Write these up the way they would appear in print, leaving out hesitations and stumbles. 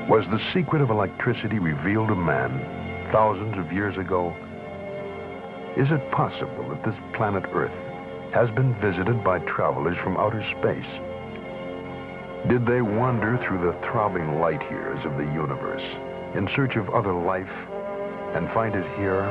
Was the secret of electricity revealed to man thousands of years ago? Is it possible that this planet Earth has been visited by travelers from outer space? Did they wander through the throbbing light years of the universe in search of other life and find it here?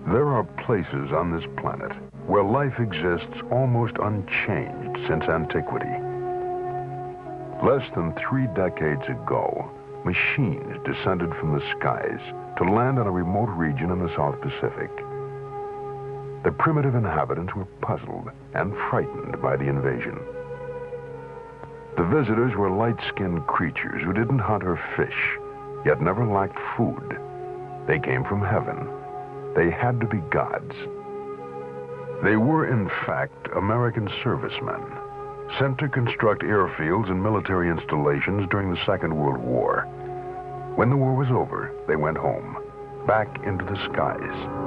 There are places on this planet where life exists almost unchanged since antiquity. Less than 3 decades ago, machines descended from the skies to land on a remote region in the South Pacific. The primitive inhabitants were puzzled and frightened by the invasion. The visitors were light-skinned creatures who didn't hunt or fish, yet never lacked food. They came from heaven. They had to be gods. They were, in fact, American servicemen, sent to construct airfields and military installations during the Second World War. When the war was over, they went home, back into the skies.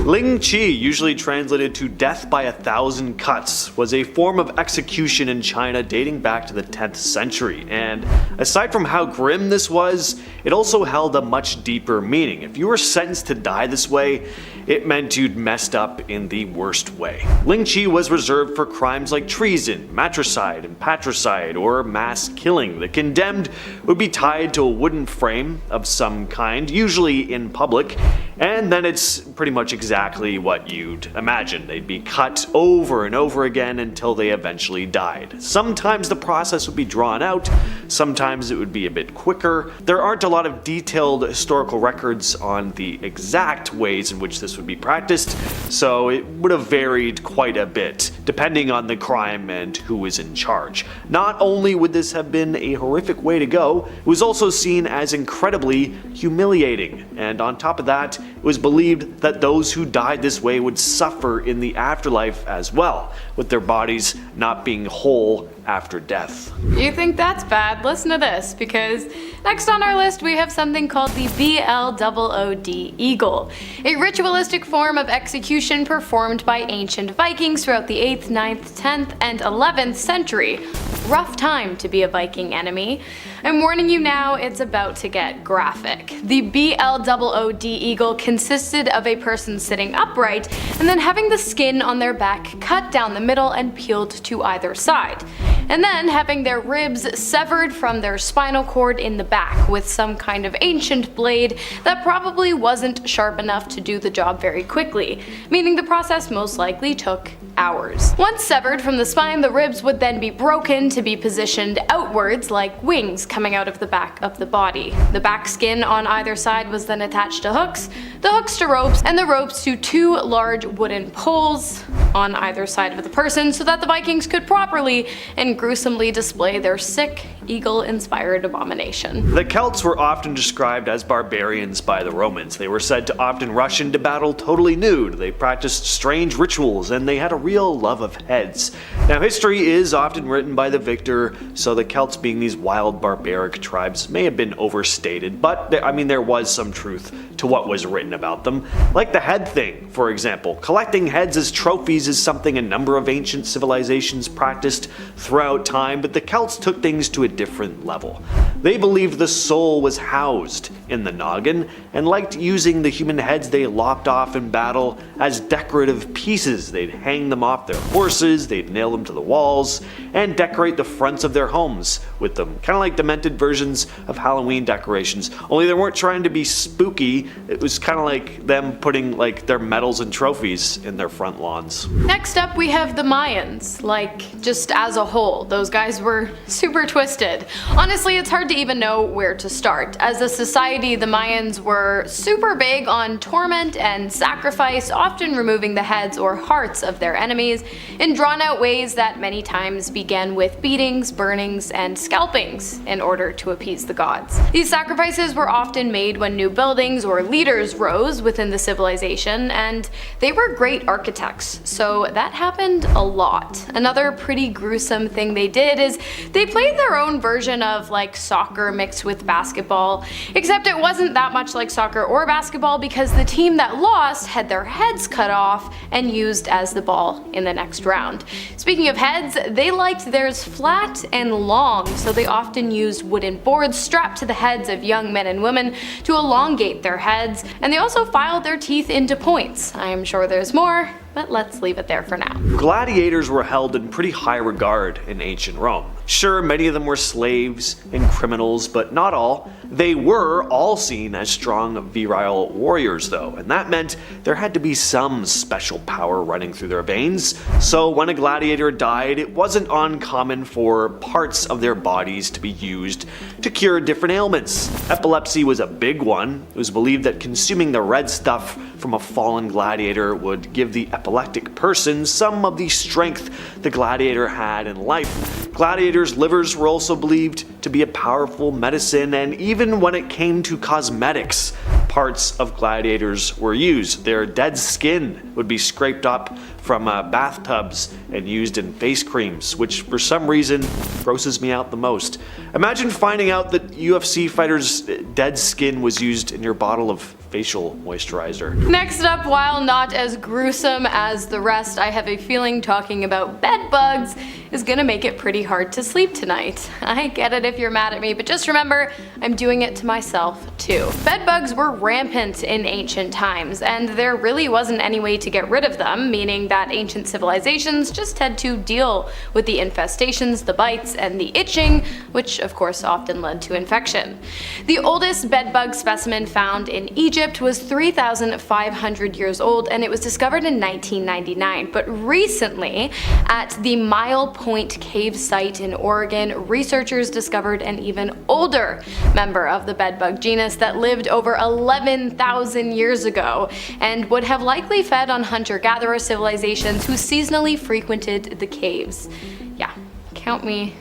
Ling Chi, usually translated to death by 1,000 cuts, was a form of execution in China dating back to the 10th century, and aside from how grim this was, it also held a much deeper meaning. If you were sentenced to die this way, it meant you'd messed up in the worst way. Ling Chi was reserved for crimes like treason, matricide, and patricide, or mass killing. The condemned would be tied to a wooden frame of some kind, usually in public, and then it's pretty much exactly what you'd imagine. They'd be cut over and over again until they eventually died. Sometimes the process would be drawn out, sometimes it would be a bit quicker. There aren't a lot of detailed historical records on the exact ways in which this would be practiced, so it would have varied quite a bit, depending on the crime and who was in charge. Not only would this have been a horrific way to go, it was also seen as incredibly humiliating, and on top of that, it was believed that those who died this way would suffer in the afterlife as well, with their bodies not being whole after death. You think that's bad? Listen to this, because next on our list we have something called the BLOOD eagle, a ritualistic form of execution performed by ancient Vikings throughout the 8th, 9th, 10th, and 11th century. Rough time to be a Viking enemy. I'm warning you now, it's about to get graphic. The BLOOD eagle consisted of a person sitting upright and then having the skin on their back cut down the middle and peeled to either side, and then having their ribs severed from their spinal cord in the back with some kind of ancient blade that probably wasn't sharp enough to do the job very quickly, meaning the process most likely took hours. Once severed from the spine, the ribs would then be broken to be positioned outwards like wings coming out of the back of the body. The back skin on either side was then attached to hooks, the hooks to ropes, and the ropes to 2 large wooden poles on either side of the person so that the Vikings could properly and gruesomely display their sick, eagle-inspired abomination. The Celts were often described as barbarians by the Romans. They were said to often rush into battle totally nude, they practiced strange rituals, and they had a real love of heads. Now, history is often written by the victor, so the Celts being these wild barbaric tribes may have been overstated, but there was some truth to what was written about them, like the head thing, for example. Collecting heads as trophies is something a number of ancient civilizations practiced throughout time, but the Celts took things to a different level. They believed the soul was housed in the noggin, and liked using the human heads they lopped off in battle as decorative pieces. They'd hang them off their horses, they'd nail them to the walls, and decorate the fronts of their homes with them. Kind of like demented versions of Halloween decorations, only they weren't trying to be spooky. It was kind of like them putting like their medals and trophies in their front lawns. Next up we have the Mayans. Like, just as a whole, those guys were super twisted. Honestly, it's hard to even know where to start. As a society, the Mayans were super big on torment and sacrifice, often removing the heads or hearts of their enemies in drawn out ways that many times began with beatings, burnings, and scalpings in order to appease the gods. These sacrifices were often made when new buildings or leaders rose within the civilization, and they were great architects, so that happened a lot. Another pretty gruesome thing they did is they played their own version of like soccer mixed with basketball, except it wasn't that much like soccer or basketball because the team that lost had their heads cut off and used as the ball in the next round. Speaking of heads, they liked theirs flat and long, so they often used wooden boards strapped to the heads of young men and women to elongate their heads, and they also filed their teeth into points. I am sure there's more, but let's leave it there for now. Gladiators were held in pretty high regard in ancient Rome. Sure, many of them were slaves and criminals, but not all. They were all seen as strong, virile warriors though, and that meant there had to be some special power running through their veins. So when a gladiator died, it wasn't uncommon for parts of their bodies to be used to cure different ailments. Epilepsy was a big one. It was believed that consuming the red stuff from a fallen gladiator would give the epileptic person some of the strength the gladiator had in life. Gladiators' livers were also believed to be a powerful medicine, and even when it came to cosmetics, parts of gladiators were used. Their dead skin would be scraped up from bathtubs and used in face creams, which for some reason grosses me out the most. Imagine finding out that UFC fighters' dead skin was used in your bottle of facial moisturizer. Next up, while not as gruesome as the rest, I have a feeling talking about bed bugs is gonna make it pretty hard to sleep tonight. I get it if you're mad at me, but just remember, I'm doing it to myself too. Bed bugs were rampant in ancient times, and there really wasn't any way to get rid of them, meaning that ancient civilizations just had to deal with the infestations, the bites, and the itching, which of course often led to infection. The oldest bedbug specimen found in Egypt was 3,500 years old, and it was discovered in 1999. But recently, at the Mile Point Cave site in Oregon, researchers discovered an even older member of the bedbug genus that lived over 11,000 years ago and would have likely fed on hunter-gatherer civilizations who seasonally frequented the caves. Yeah, count me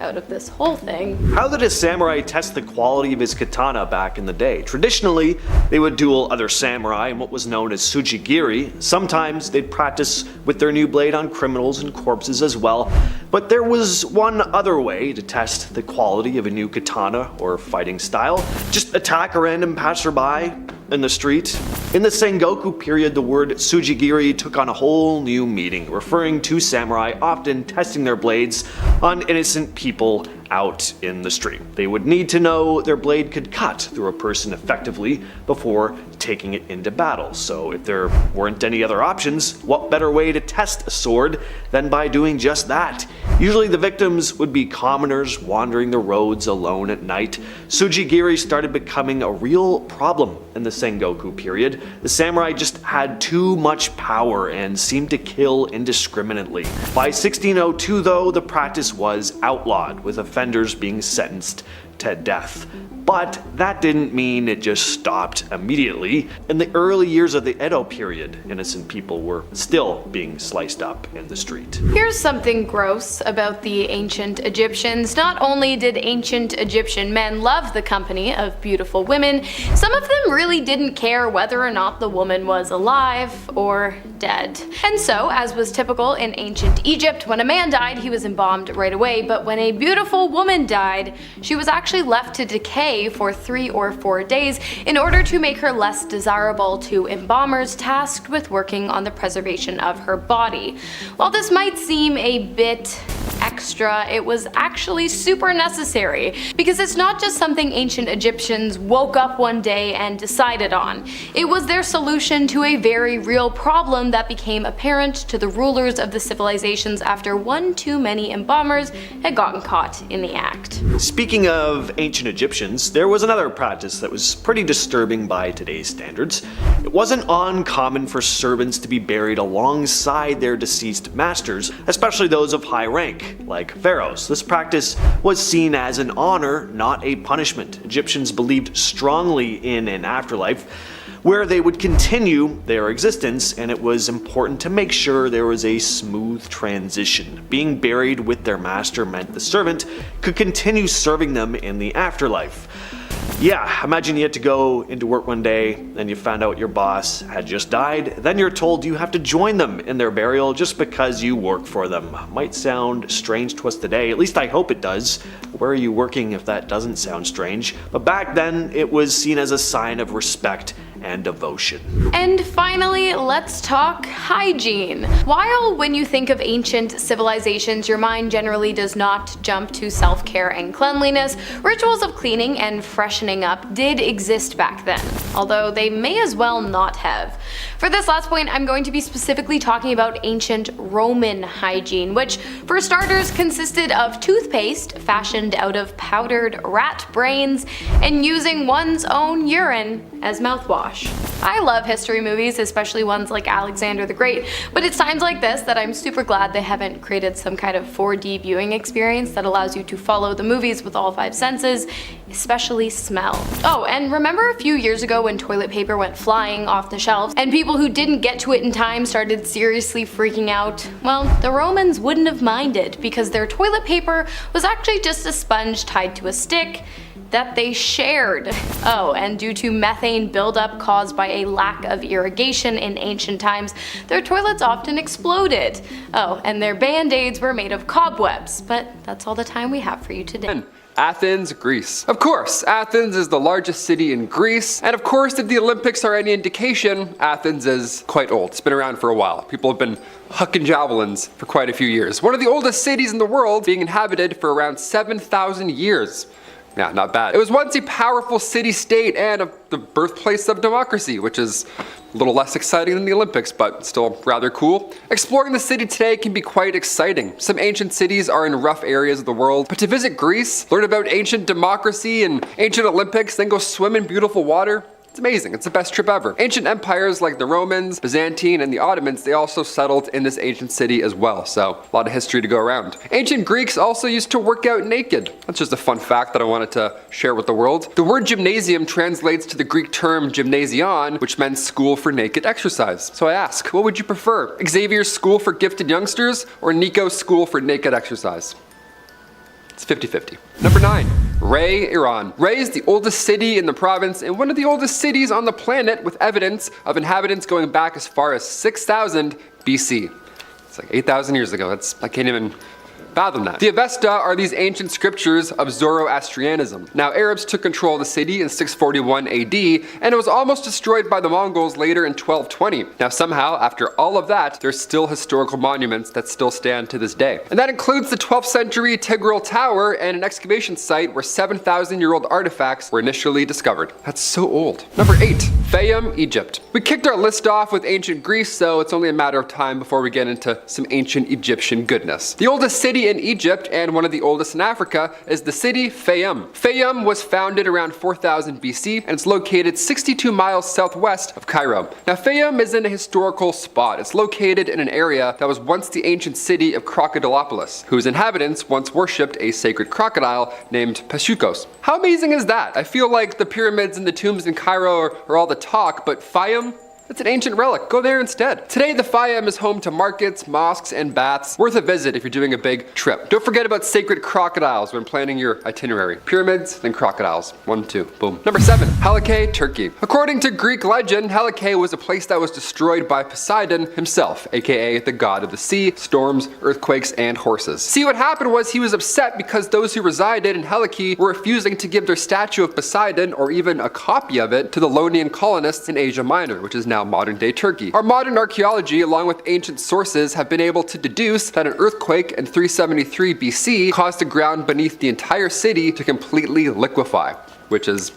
out of this whole thing. How did a samurai test the quality of his katana back in the day? Traditionally, they would duel other samurai in what was known as sujigiri. Sometimes they'd practice with their new blade on criminals and corpses as well. But there was one other way to test the quality of a new katana or fighting style. Just attack a random passerby in the street. In the Sengoku period, the word sujigiri took on a whole new meaning, referring to samurai often testing their blades on innocent people out in the street. They would need to know their blade could cut through a person effectively before taking it into battle. So if there weren't any other options, what better way to test a sword than by doing just that? Usually the victims would be commoners wandering the roads alone at night. Sujigiri started becoming a real problem in the Sengoku period. The samurai just had too much power and seemed to kill indiscriminately. By 1602 though, the practice was outlawed, with offenders being sentenced to death. But that didn't mean it just stopped immediately. In the early years of the Edo period, innocent people were still being sliced up in the street. Here's something gross about the ancient Egyptians. Not only did ancient Egyptian men love the company of beautiful women, some of them really didn't care whether or not the woman was alive or dead. And so, as was typical in ancient Egypt, when a man died, he was embalmed right away, but when a beautiful woman died, she was actually left to decay day for 3 or 4 days in order to make her less desirable to embalmers tasked with working on the preservation of her body. While this might seem a bit extra, it was actually super necessary, because it's not just something ancient Egyptians woke up one day and decided on. It was their solution to a very real problem that became apparent to the rulers of the civilizations after one too many embalmers had gotten caught in the act. Speaking of ancient Egyptians, there was another practice that was pretty disturbing by today's standards. It wasn't uncommon for servants to be buried alongside their deceased masters, especially those of high rank, like pharaohs. This practice was seen as an honor, not a punishment. Egyptians believed strongly in an afterlife where they would continue their existence, and it was important to make sure there was a smooth transition. Being buried with their master meant the servant could continue serving them in the afterlife. Yeah, imagine you had to go into work one day and you found out your boss had just died. Then you're told you have to join them in their burial just because you work for them. Might sound strange to us today, at least I hope it does. Where are you working if that doesn't sound strange? But back then, it was seen as a sign of respect and devotion. And finally, let's talk hygiene. While when you think of ancient civilizations, your mind generally does not jump to self-care and cleanliness, rituals of cleaning and freshening up did exist back then, although they may as well not have. For this last point, I'm going to be specifically talking about ancient Roman hygiene, which for starters consisted of toothpaste fashioned out of powdered rat brains and using one's own urine as mouthwash. I love history movies, especially ones like Alexander the Great, but it's times like this that I'm super glad they haven't created some kind of 4D viewing experience that allows you to follow the movies with all 5 senses, especially smell. Oh, and remember a few years ago when toilet paper went flying off the shelves and people who didn't get to it in time started seriously freaking out? Well, the Romans wouldn't have minded, because their toilet paper was actually just a sponge tied to a stick that they shared. Oh, and due to methane buildup caused by a lack of irrigation in ancient times, their toilets often exploded. Oh, and their band-aids were made of cobwebs. But that's all the time we have for you today. Athens, Greece. Of course, Athens is the largest city in Greece, and of course, if the Olympics are any indication, Athens is quite old. It's been around for a while. People have been hucking javelins for quite a few years. One of the oldest cities in the world, being inhabited for around 7,000 years. Yeah, not bad. It was once a powerful city-state and the birthplace of democracy, which is a little less exciting than the Olympics, but still rather cool. Exploring the city today can be quite exciting. Some ancient cities are in rough areas of the world, but to visit Greece, learn about ancient democracy and ancient Olympics, then go swim in beautiful water, it's amazing. It's the best trip ever. Ancient empires like the Romans, Byzantine, and the Ottomans, they also settled in this ancient city as well, so a lot of history to go around. Ancient Greeks also used to work out naked. That's just a fun fact that I wanted to share with the world. The word gymnasium translates to the Greek term gymnasion, which meant school for naked exercise. So I ask, what would you prefer? Xavier's school for gifted youngsters or Nico's school for naked exercise? It's 50-50. Number 9. Ray, Iran. Ray is the oldest city in the province and one of the oldest cities on the planet, with evidence of inhabitants going back as far as 6,000 BC. It's like 8,000 years ago. I can't even fathom that. The Avesta are these ancient scriptures of Zoroastrianism. Now, Arabs took control of the city in 641 AD, and it was almost destroyed by the Mongols later in 1220. Now, somehow, after all of that, there's still historical monuments that still stand to this day. And that includes the 12th century Tigral Tower and an excavation site where 7,000-year-old artifacts were initially discovered. That's so old. Number 8. Fayum, Egypt. We kicked our list off with ancient Greece, so it's only a matter of time before we get into some ancient Egyptian goodness. The oldest city in Egypt, and one of the oldest in Africa, is the city Fayum. Fayum was founded around 4000 BC, and it's located 62 miles southwest of Cairo. Now, Fayum is in a historical spot. It's located in an area that was once the ancient city of Crocodilopolis, whose inhabitants once worshipped a sacred crocodile named Pashukos. How amazing is that? I feel like the pyramids and the tombs in Cairo are all the talk, but Fayum? It's an ancient relic. Go there instead. Today, the Fayum is home to markets, mosques, and baths. Worth a visit if you're doing a big trip. Don't forget about sacred crocodiles when planning your itinerary. Pyramids, then crocodiles. 1, 2, boom. Number 7, Helike, Turkey. According to Greek legend, Helike was a place that was destroyed by Poseidon himself, aka the god of the sea, storms, earthquakes, and horses. See, what happened was he was upset because those who resided in Helike were refusing to give their statue of Poseidon, or even a copy of it, to the Ionian colonists in Asia Minor, which is now modern-day Turkey. Our modern archaeology, along with ancient sources, have been able to deduce that an earthquake in 373 BC caused the ground beneath the entire city to completely liquefy, which is,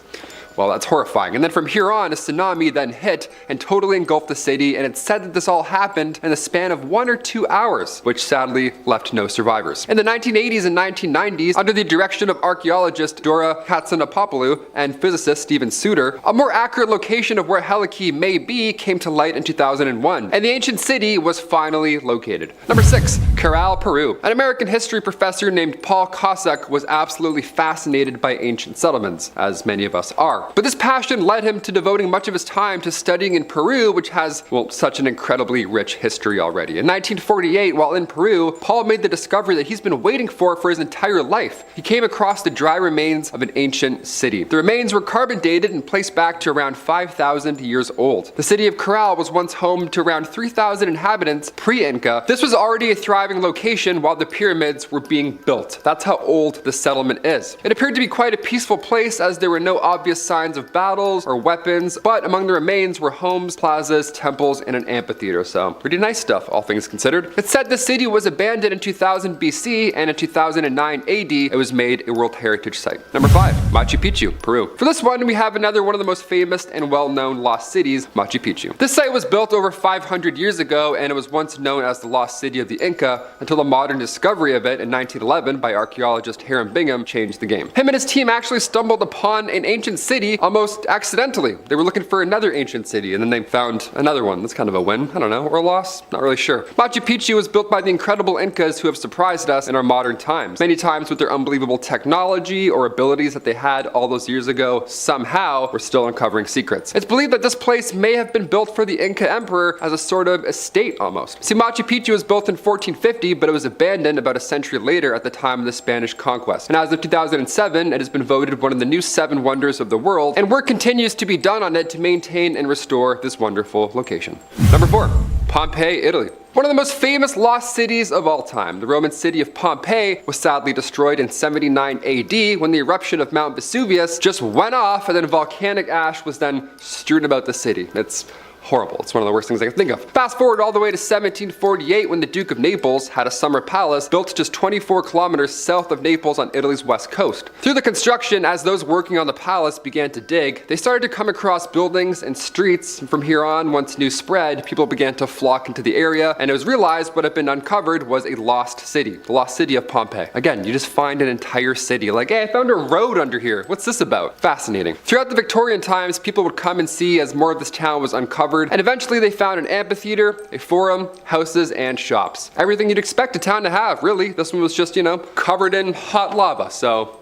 well, that's horrifying. And then from here on, a tsunami then hit and totally engulfed the city, and it's said that this all happened in the span of 1 or 2 hours, which sadly left no survivors. In the 1980s and 1990s, under the direction of archaeologist Dora Katsanapopoulou and physicist Steven Suter, a more accurate location of where Helike may be came to light in 2001, and the ancient city was finally located. Number 6, Caral, Peru. An American history professor named Paul Kossak was absolutely fascinated by ancient settlements, as many of us are. But this passion led him to devoting much of his time to studying in Peru, which has, well, such an incredibly rich history already. In 1948, while in Peru, Paul made the discovery that he's been waiting for his entire life. He came across the dry remains of an ancient city. The remains were carbon dated and placed back to around 5,000 years old. The city of Caral was once home to around 3,000 inhabitants pre-Inca. This was already a thriving location while the pyramids were being built. That's how old the settlement is. It appeared to be quite a peaceful place, as there were no obvious signs of battles or weapons, but among the remains were homes, plazas, temples, and an amphitheater, so pretty nice stuff, all things considered. It's said the city was abandoned in 2000 BC, and in 2009 AD, it was made a World Heritage Site. Number 5, Machu Picchu, Peru. For this one, we have another one of the most famous and well-known lost cities, Machu Picchu. This site was built over 500 years ago, and it was once known as the lost city of the Inca until the modern discovery of it in 1911 by archaeologist Hiram Bingham changed the game. Him and his team actually stumbled upon an ancient city almost accidentally. They were looking for another ancient city, and then they found another one. That's kind of a win, I don't know, or a loss? Not really sure. Machu Picchu was built by the incredible Incas who have surprised us in our modern times. Many times with their unbelievable technology or abilities that they had all those years ago, somehow we're still uncovering secrets. It's believed that this place may have been built for the Inca emperor as a sort of estate almost. See, Machu Picchu was built in 1450, but it was abandoned about a century later at the time of the Spanish conquest. And as of 2007, it has been voted one of the new 7 wonders of the world, and work continues to be done on it to maintain and restore this wonderful location. Number 4, Pompeii, Italy. One of the most famous lost cities of all time, the Roman city of Pompeii, was sadly destroyed in 79 AD when the eruption of Mount Vesuvius just went off, and then volcanic ash was then strewn about the city. It's horrible. It's one of the worst things I can think of. Fast forward all the way to 1748 when the Duke of Naples had a summer palace built just 24 kilometers south of Naples on Italy's west coast. Through the construction, as those working on the palace began to dig, they started to come across buildings and streets, and from here on, once news spread, people began to flock into the area, and it was realized what had been uncovered was a lost city, the lost city of Pompeii. Again, you just find an entire city, like, hey, I found a road under here. What's this about? Fascinating. Throughout the Victorian times, people would come and see as more of this town was uncovered, and eventually they found an amphitheater, a forum, houses, and shops. Everything you'd expect a town to have, really. This one was just, covered in hot lava, so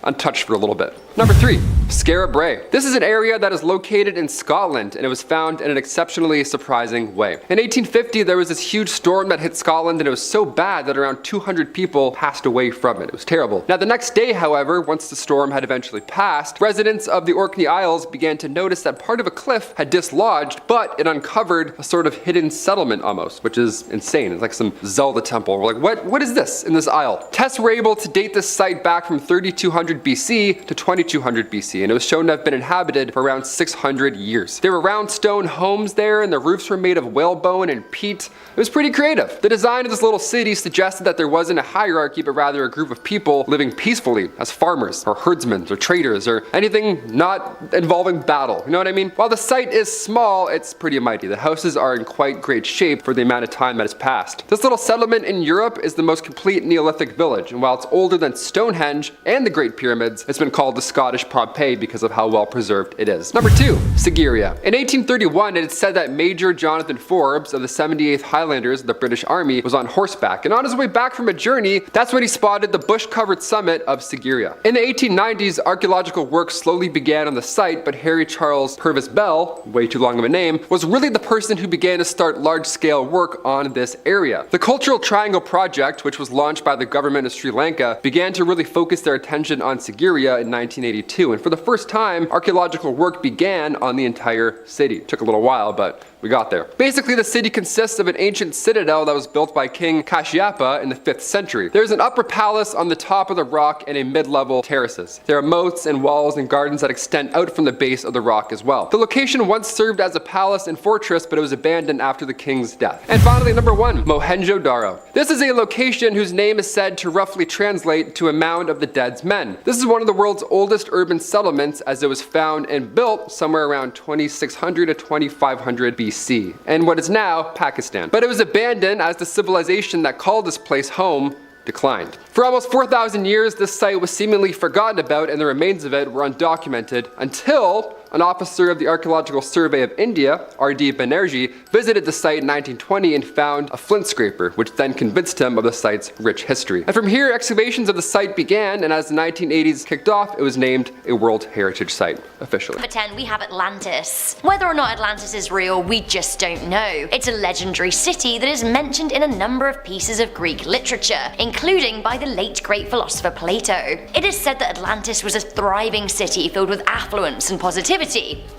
untouched for a little bit. Number 3, Skara Brae. This is an area that is located in Scotland, and it was found in an exceptionally surprising way. In 1850, there was this huge storm that hit Scotland, and it was so bad that around 200 people passed away from it. It was terrible. Now, the next day, however, once the storm had eventually passed, residents of the Orkney Isles began to notice that part of a cliff had dislodged, but it uncovered a sort of hidden settlement almost, which is insane. It's like some Zelda temple. We're like, what is this in this isle? Tests were able to date this site back from 3200 BC to 2200 BC, and it was shown to have been inhabited for around 600 years. There were round stone homes there, and the roofs were made of whalebone and peat. It was pretty creative. The design of this little city suggested that there wasn't a hierarchy, but rather a group of people living peacefully as farmers, or herdsmen, or traders, or anything not involving battle. You know what I mean? While the site is small, it's pretty mighty. The houses are in quite great shape for the amount of time that has passed. This little settlement in Europe is the most complete Neolithic village, and while it's older than Stonehenge and the Great Pyramids, it's been called the Scottish Pompeii because of how well preserved it is. Number 2. Sigiriya. In 1831, it is said that Major Jonathan Forbes of the 78th Highlanders of the British Army was on horseback, and on his way back from a journey, that's when he spotted the bush-covered summit of Sigiriya. In the 1890s, archaeological work slowly began on the site, but Harry Charles Purvis Bell, way too long of a name, was really the person who began to start large-scale work on this area. The Cultural Triangle Project, which was launched by the government of Sri Lanka, began to really focus their attention on Sigiriya in 1982, and for the first time, archaeological work began on the entire city. It took a little while, but we got there. Basically, the city consists of an ancient citadel that was built by King Kashyapa in the 5th century. There's an upper palace on the top of the rock and a mid-level terraces. There are moats and walls and gardens that extend out from the base of the rock as well. The location once served as a palace and fortress, but it was abandoned after the king's death. And finally, number 1, Mohenjo-Daro. This is a location whose name is said to roughly translate to a mound of the dead's men. This is one of the world's oldest urban settlements, as it was found and built somewhere around 2600 to 2500 BC. And what is now Pakistan. But it was abandoned as the civilization that called this place home declined. For almost 4,000 years, this site was seemingly forgotten about and the remains of it were undocumented until an officer of the Archaeological Survey of India, R.D. Banerjee, visited the site in 1920 and found a flint scraper, which then convinced him of the site's rich history. And from here, excavations of the site began, and as the 1980s kicked off, it was named a World Heritage Site, officially. Number 10, we have Atlantis. Whether or not Atlantis is real, we just don't know. It's a legendary city that is mentioned in a number of pieces of Greek literature, including by the late great philosopher Plato. It is said that Atlantis was a thriving city filled with affluence and positivity.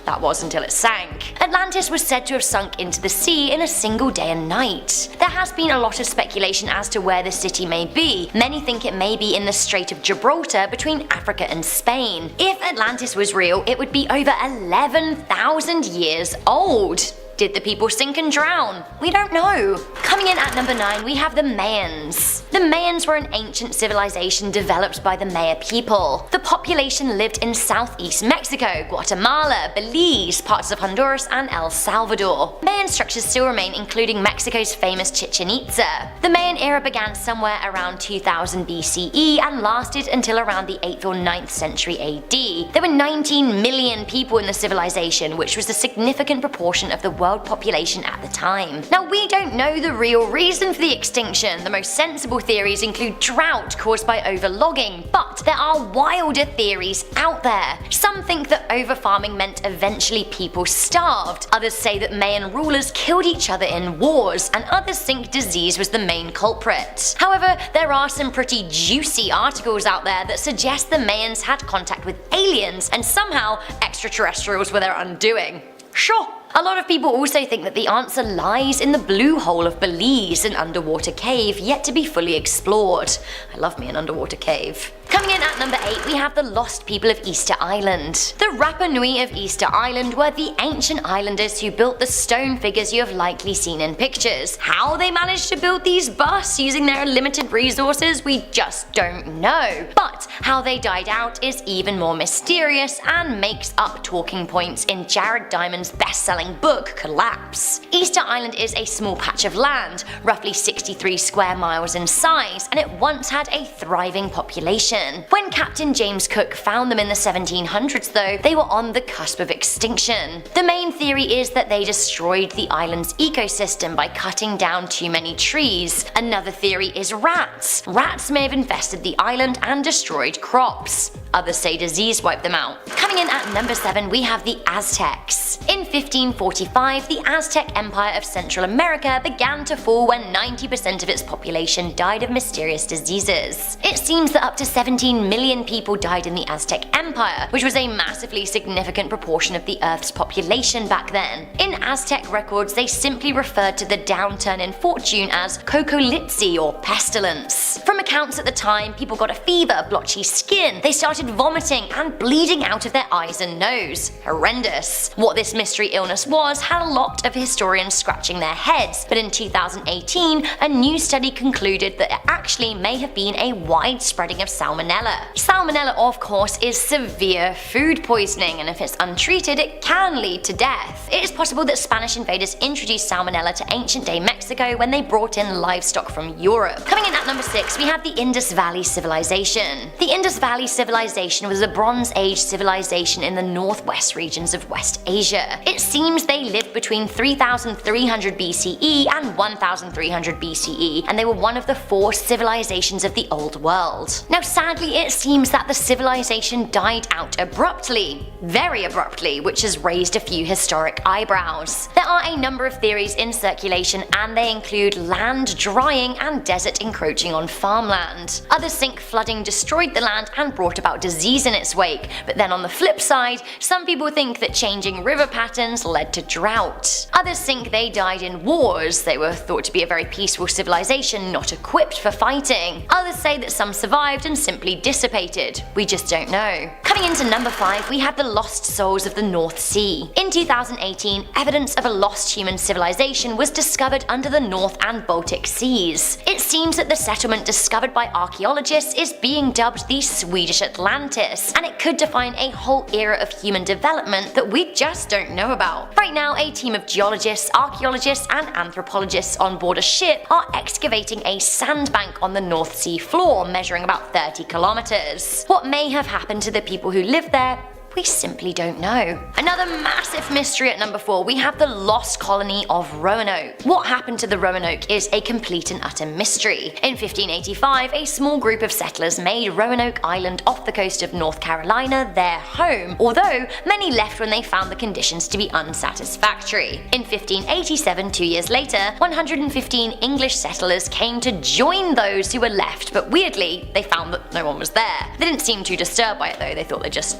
That was until it sank. Atlantis was said to have sunk into the sea in a single day and night. There has been a lot of speculation as to where the city may be. Many think it may be in the Strait of Gibraltar between Africa and Spain. If Atlantis was real, it would be over 11,000 years old. Did the people sink and drown? We don't know. Coming in at number 9, we have the Mayans. The Mayans were an ancient civilization developed by the Maya people. The population lived in southeast Mexico, Guatemala, Belize, parts of Honduras, and El Salvador. Mayan structures still remain, including Mexico's famous Chichen Itza. The Mayan era began somewhere around 2000 BCE and lasted until around the 8th or 9th century AD. There were 19 million people in the civilization, which was a significant proportion of the world population at the time. Now, we don't know the real reason for the extinction. The most sensible theories include drought caused by overlogging, but there are wilder theories out there. Some think that overfarming meant eventually people starved. Others say that Mayan rulers killed each other in wars, and others think disease was the main culprit. However, there are some pretty juicy articles out there that suggest the Mayans had contact with aliens, and somehow extraterrestrials were their undoing. Sure. A lot of people also think that the answer lies in the blue hole of Belize, an underwater cave yet to be fully explored. I love me an underwater cave. Coming in at number 8, we have the lost people of Easter Island. The Rapa Nui of Easter Island were the ancient islanders who built the stone figures you have likely seen in pictures. How they managed to build these busts using their limited resources, we just don't know. But how they died out is even more mysterious and makes up talking points in Jared Diamond's best-selling book, Collapse. Easter Island is a small patch of land, roughly 63 square miles in size, and it once had a thriving population. When Captain James Cook found them in the 1700s though, they were on the cusp of extinction. The main theory is that they destroyed the island's ecosystem by cutting down too many trees. Another theory is rats. Rats may have infested the island and destroyed crops. Others say disease wiped them out. Coming in at number 7, we have the Aztecs. In 1545, the Aztec Empire of Central America began to fall when 90% of its population died of mysterious diseases. It seems that up to 17 million people died in the Aztec Empire, which was a massively significant proportion of the Earth's population back then. In Aztec records, they simply referred to the downturn in fortune as Cocolitzi or pestilence. From accounts at the time, people got a fever, blotchy skin, they started vomiting and bleeding out of their eyes and nose. Horrendous. What this mystery illness first was had a lot of historians scratching their heads, but in 2018, a new study concluded that it actually may have been a widespreading of salmonella. Salmonella, of course, is severe food poisoning, and if it's untreated, it can lead to death. It is possible that Spanish invaders introduced salmonella to ancient day Mexico when they brought in livestock from Europe. Coming in at number 6, we have the Indus Valley Civilization. The Indus Valley Civilization was a Bronze Age civilization in the northwest regions of West Asia. It seems they lived between 3300 BCE and 1300 BCE, and they were one of the 4 civilizations of the Old World. Now sadly, it seems that the civilization died out abruptly, very abruptly, which has raised a few historic eyebrows. There are a number of theories in circulation, and they include land drying and desert encroaching on farmland. Others think flooding destroyed the land and brought about disease in its wake, but then on the flip side, some people think that changing river patterns led to drought. Others think they died in wars. They were thought to be a very peaceful civilization, not equipped for fighting. Others say that some survived and simply dissipated. We just don't know. Coming into number 5, we have the lost souls of the North Sea. In 2018, evidence of a lost human civilization was discovered under the North and Baltic Seas. It seems that the settlement discovered by archaeologists is being dubbed the Swedish Atlantis, and it could define a whole era of human development that we just don't know about. Right now, a team of geologists, archaeologists, and anthropologists on board a ship are excavating a sandbank on the North Sea floor measuring about 30 kilometers. What may have happened to the people who lived there, we simply don't know. Another massive mystery at number 4, we have the lost colony of Roanoke. What happened to the Roanoke is a complete and utter mystery. In 1585, a small group of settlers made Roanoke Island off the coast of North Carolina their home, although many left when they found the conditions to be unsatisfactory. In 1587, 2 years later, 115 English settlers came to join those who were left, but weirdly, they found that no one was there. They didn't seem too disturbed by it though, they thought they just,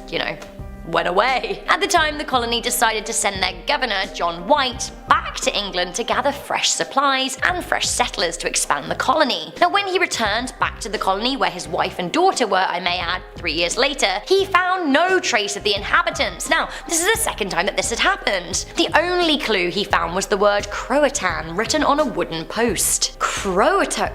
went away. At the time, the colony decided to send their governor, John White, back to England to gather fresh supplies and fresh settlers to expand the colony. Now when he returned back to the colony where his wife and daughter were, I may add, 3 years later, he found no trace of the inhabitants. Now, this is the second time that this had happened. The only clue he found was the word Croatan written on a wooden post. Croatan?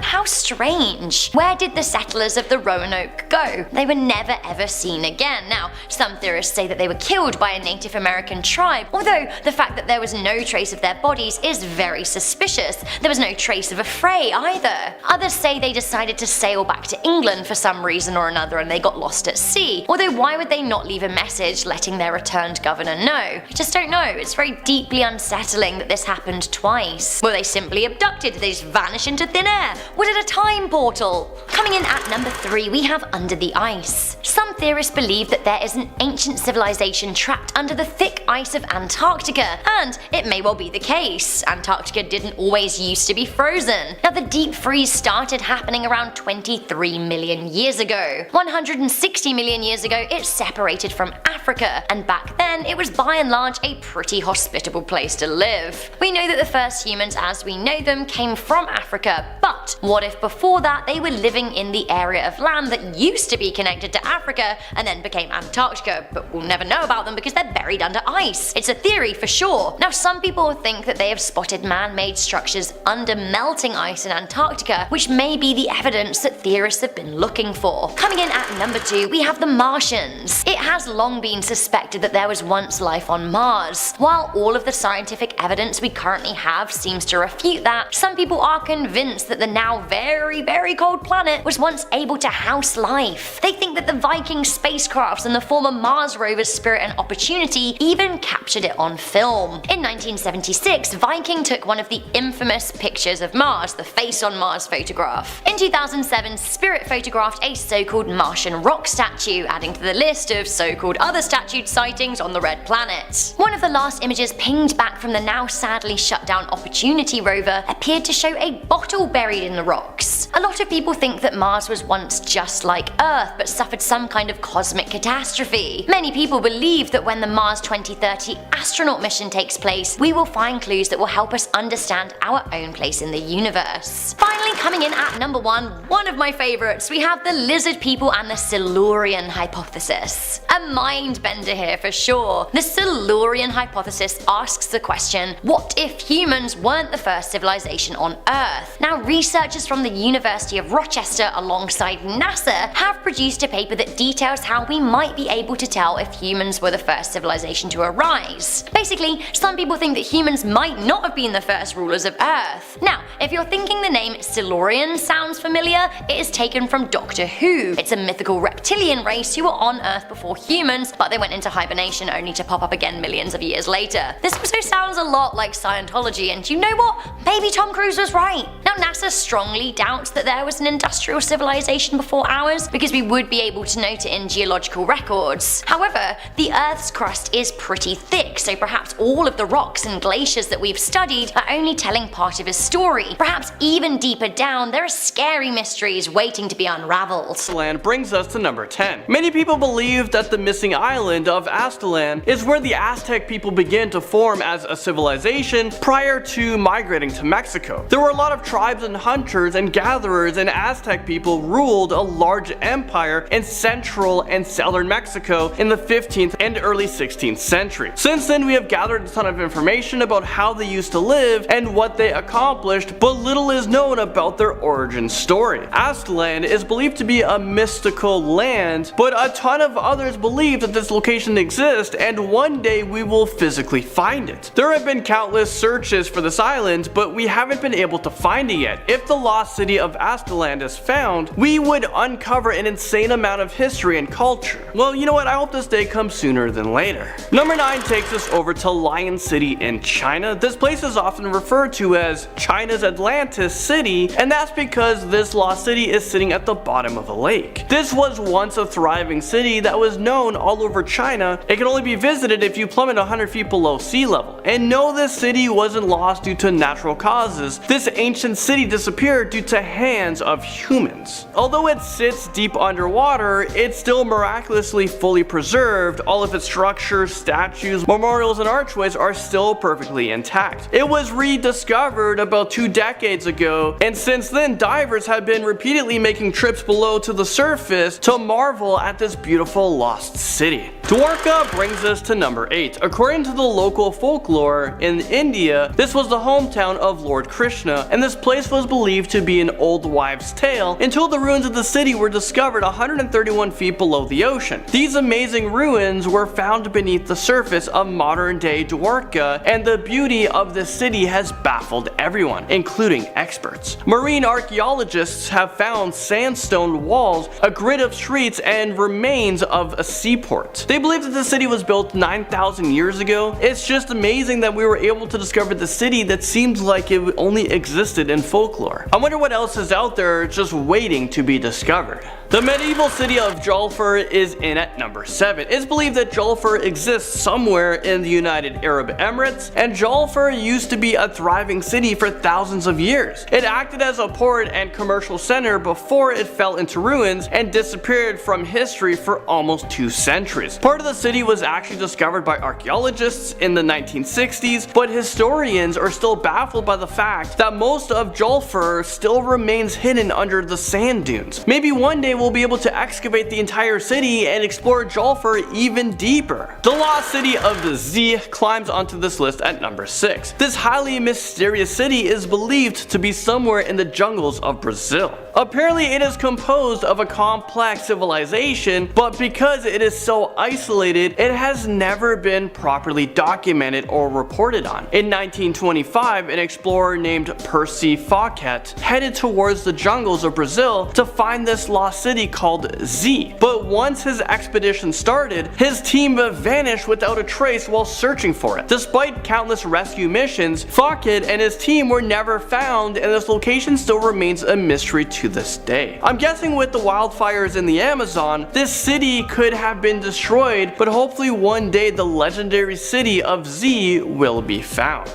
How strange. Where did the settlers of the Roanoke go? They were never ever seen again. Now, some theorists say that they were killed by a Native American tribe, although the fact that there was no trace of their bodies is very suspicious. There was no trace of a fray either. Others say they decided to sail back to England for some reason or another and they got lost at sea, although why would they not leave a message letting their returned governor know? I just don't know. It's very deeply unsettling that this happened twice. Were they simply abducted? Did they just vanish into thin air? Was it a time portal? Coming in at number 3, we have Under the Ice. Some theorists believe that there is an ancient civilization trapped under the thick ice of Antarctica, and it may well be the case. Antarctica didn't always used to be frozen. Now the deep freeze started happening around 23 million years ago. 160 million years ago it separated from Africa, and back then it was by and large a pretty hospitable place to live. We know that the first humans as we know them came from Africa, but what if before that they were living in the area of land that used to be connected to Africa and then became Antarctica, but we'll never know about them because they're buried under ice. It's a theory for sure. Now some people think that they have spotted man-made structures under melting ice in Antarctica, which may be the evidence that theorists have been looking for. Coming in at number 2, we have the Martians. It has long been suspected that there was once life on Mars. While all of the scientific evidence we currently have seems to refute that, some people are convinced that the now very, very cold planet was once able to house life. They think that the Viking spacecrafts and the former Mars rovers Spirit and Opportunity even captured it on film. In 1976, Viking took one of the infamous pictures of Mars, the face on Mars photograph. In 2007, Spirit photographed a so-called Martian rock statue, adding to the list of so-called other statued sightings on the red planet. One of the last images pinged back from the now sadly shut down Opportunity rover appeared to show a bottle buried in the rocks. A lot of people think that Mars was once just like Earth but suffered some kind of cosmic catastrophe. Many people believe that when the Mars 2030 astronaut mission takes place, we will find clues that will help us understand our own place in the universe. Finally, coming in at number 1, one of my favorites, we have the lizard people and the Silurian hypothesis. A mind bender here for sure. The Silurian hypothesis asks the question, what if humans weren't the first civilization on Earth? Now, researchers from the University of Rochester alongside NASA have produced a paper that details how we might be able to tell if humans were the first civilization to arise. Basically, some people think that humans might not have been the first rulers of Earth. Now, if you're thinking the name Silurian sounds familiar, it is taken from Doctor Who. It's a mythical reptilian race who were on Earth before humans, but they went into hibernation only to pop up again millions of years later. This also sounds a lot like Scientology, and you know what? Maybe Tom Cruise was right. Now, NASA strongly doubts that there was an industrial civilization before ours, because we would be able to note it in geological records. However, the Earth's crust is pretty thick, so perhaps all of the rocks and glaciers that we've studied are only telling part of his story. Perhaps even deeper down, there are scary mysteries waiting to be unraveled. Land brings us to number 10. Many people believe that the missing island of Aztlan is where the Aztec people began to form as a civilization prior to migrating to Mexico. There were a lot of tribes and hunters and gatherers, and Aztec people ruled a large empire in central and southern Mexico in the 15th and early 16th century. Since then, we have gathered a ton of information about how they used to live and what they accomplished, but little is known about their origin story. Aztlan is believed to be a mystical land, but a ton of others believe that this location exists and one day we will physically find it. There have been countless searches for this island, but we haven't been able to find it yet. If the lost city of Aztlan is found, we would uncover an insane amount of history and culture. Well, you know what? I hope this day comes sooner than later. Number 9 takes us over to Lion City in China. This place is often referred to as China's Atlantis City, and that's because this lost city is sitting at the bottom of a lake. This was once a thriving city that was known all over China. It can only be visited if you plummet 100 feet below sea level. And no, this city wasn't lost due to natural causes. This ancient city disappeared due to hands of humans. Although it sits deep underwater, it's still miraculously fully preserved. All of its structures, statues, memorials, and archways are still perfectly intact. It was rediscovered about 2 decades ago, and since then divers have been repeatedly making trips below to the surface to marvel at this beautiful lost city. Dwarka brings us to number 8. According to the local folklore in India, this was the hometown of Lord Krishna, and this place was believed to be an old wives' tale until the ruins of the city were discovered 131 feet below the ocean. These amazing ruins were found beneath the surface of modern day Dwarka, and the beauty of this city has baffled everyone, including experts. Marine archaeologists have found sandstone walls, a grid of streets, and remains of a seaport. They believe that the city was built 9,000 years ago. It's just amazing that we were able to discover the city that seems like it only existed in folklore. I wonder what else is out there just waiting to be discovered. The medieval city of Jolfur is in at number 7. It's believed that Jolfur exists somewhere in the United Arab Emirates, and Jolfur used to be a thriving city for thousands of years. It acted as a port and commercial center before it fell into ruins and disappeared from history for almost 2 centuries. Part of the city was actually discovered by archaeologists in the 1960s, but historians are still baffled by the fact that most of Jolfur still remains hidden under the sand dunes. Maybe one day we'll be able to excavate the entire city and explore Jolfur even deeper. The lost city of the Z climbs onto this list at number 6. This highly mysterious city is believed to be somewhere in the jungles of Brazil. Apparently it is composed of a complex civilization, but because it is so isolated, it has never been properly documented or reported on. In 1925, an explorer named Percy Fawcett headed towards the jungles of Brazil to find this lost city called Z. But once his expedition started, his team vanished without a trace while searching for it. Despite countless rescue missions, Fawcett and his team were never found, and this location still remains a mystery to this day. I'm guessing with the wildfires in the Amazon, this city could have been destroyed, but hopefully one day the legendary city of Z will be found.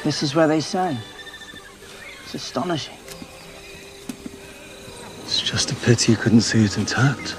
This is where they sang. It's astonishing. It's just a pity you couldn't see it intact.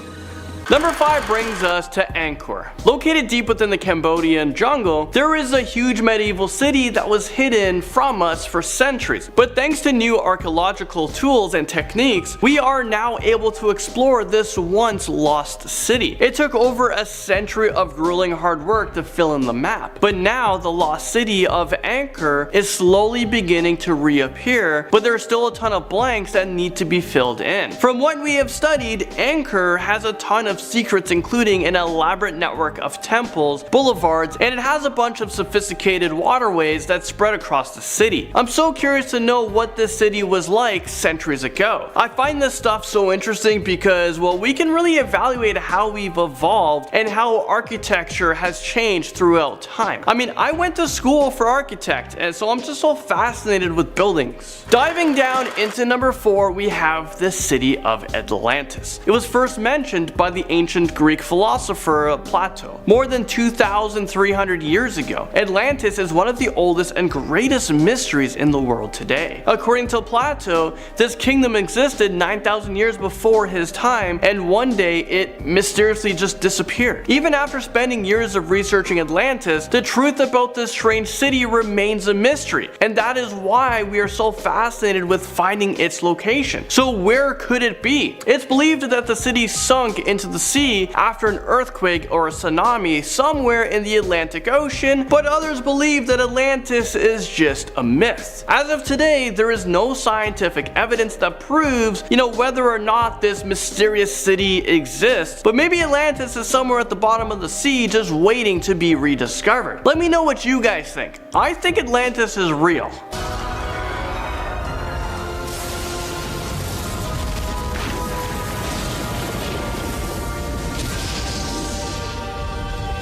Number 5 brings us to Angkor. Located deep within the Cambodian jungle, there is a huge medieval city that was hidden from us for centuries. But thanks to new archaeological tools and techniques, we are now able to explore this once lost city. It took over a century of grueling hard work to fill in the map, but now the lost city of Angkor is slowly beginning to reappear, but there are still a ton of blanks that need to be filled in. From what we have studied, Angkor has a ton of secrets, including an elaborate network of temples, boulevards, and it has a bunch of sophisticated waterways that spread across the city. I'm so curious to know what this city was like centuries ago. I find this stuff so interesting because, well, we can really evaluate how we've evolved and how architecture has changed throughout time. I mean, I went to school for architect, and so I'm just so fascinated with buildings. Diving down into number 4, we have the city of Atlantis. It was first mentioned by the ancient Greek philosopher Plato more than 2,300 years ago. Atlantis is one of the oldest and greatest mysteries in the world today. According to Plato, this kingdom existed 9,000 years before his time, and one day it mysteriously just disappeared. Even after spending years of researching Atlantis, the truth about this strange city remains a mystery, and that is why we are so fascinated with finding its location. So where could it be? It's believed that the city sunk into the sea after an earthquake or a tsunami somewhere in the Atlantic Ocean, but others believe that Atlantis is just a myth. As of today, there is no scientific evidence that proves, whether or not this mysterious city exists, but maybe Atlantis is somewhere at the bottom of the sea just waiting to be rediscovered. Let me know what you guys think. I think Atlantis is real.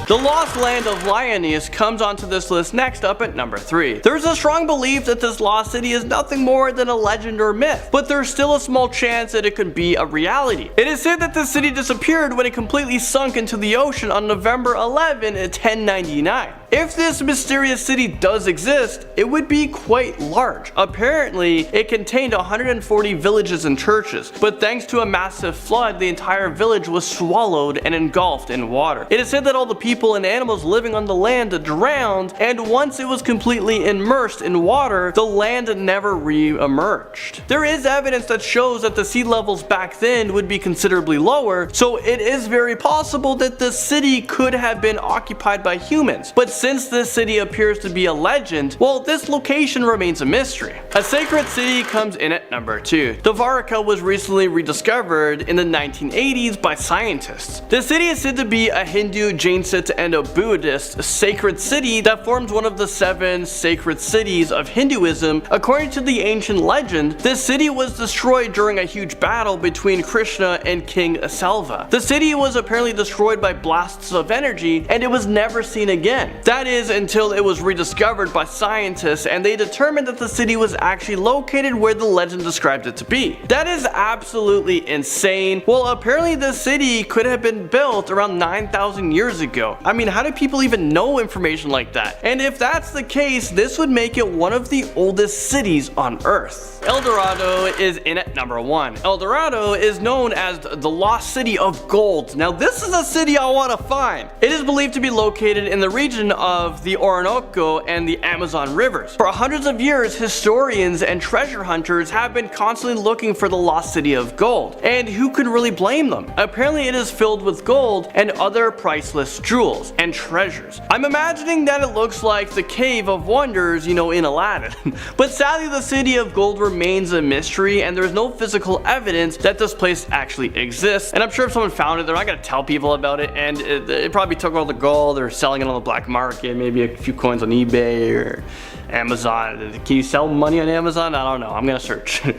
The lost land of Lyonese comes onto this list next up at number 3. There's a strong belief that this lost city is nothing more than a legend or myth, but there's still a small chance that it could be a reality. It is said that this city disappeared when it completely sunk into the ocean on November 11, 1099. If this mysterious city does exist, it would be quite large. Apparently, it contained 140 villages and churches, but thanks to a massive flood, the entire village was swallowed and engulfed in water. It is said that all the people and animals living on the land drowned, and once it was completely immersed in water, the land never re-emerged. There is evidence that shows that the sea levels back then would be considerably lower, so it is very possible that the city could have been occupied by humans. But since this city appears to be a legend, well, this location remains a mystery. A sacred city comes in at number 2. Dvaraka was recently rediscovered in the 1980s by scientists. The city is said to be a Hindu, Jainist, and a Buddhist sacred city that forms one of the 7 sacred cities of Hinduism. According to the ancient legend, this city was destroyed during a huge battle between Krishna and King Salva. The city was apparently destroyed by blasts of energy, and it was never seen again. That is until it was rediscovered by scientists, and they determined that the city was actually located where the legend described it to be. That is absolutely insane. Well, apparently this city could have been built around 9,000 years ago. I mean, how do people even know information like that? And if that's the case, this would make it one of the oldest cities on Earth. El Dorado is in at number 1. El Dorado is known as the lost city of gold. Now this is a city I want to find. It is believed to be located in the region of the Orinoco and the Amazon rivers. For hundreds of years, historians and treasure hunters have been constantly looking for the lost city of gold. And who could really blame them? Apparently it is filled with gold and other priceless jewels and treasures. I'm imagining that it looks like the Cave of Wonders, in Aladdin. But sadly, the city of gold remains a mystery, and there's no physical evidence that this place actually exists. And I'm sure if someone found it, they're not going to tell people about it, and it probably took all the gold or selling it on the black market, maybe a few coins on eBay or Amazon. Can you sell money on Amazon? I don't know. I'm going to search. El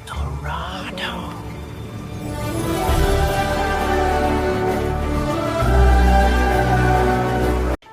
Dorado.